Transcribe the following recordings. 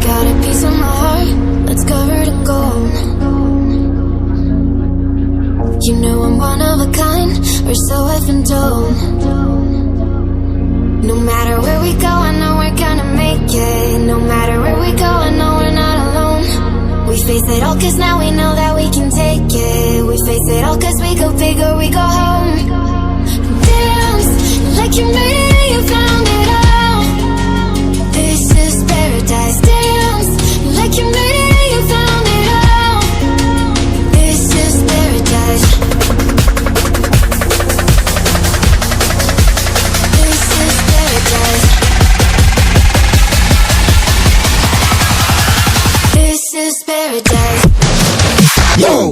got a piece of my heart that's covered in gold. You know I'm one of a kind, or so I've been told. No matter where we go, I know we're gonna make it. No matter where we go, I know we're not alone. We face it all cause now we know that we can take it. We face it all cause we go big or we go home. Dance like you made it, you found it all. This is paradise. Dance like you made it, you found it all. This is paradise. This is paradise. This is paradise. Yo!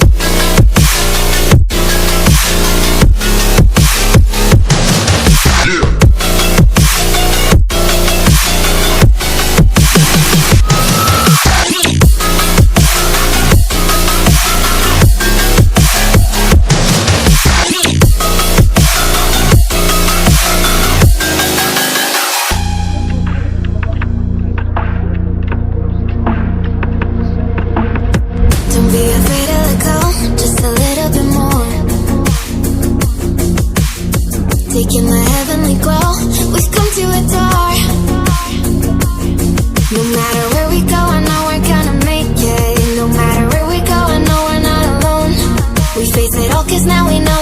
Don't be afraid to let go, just a little bit more. Taking the heavenly glow, we've come to adore. No matter where we go, I know we're gonna make it. No matter where we go, I know we're not alone. We face it all cause now we know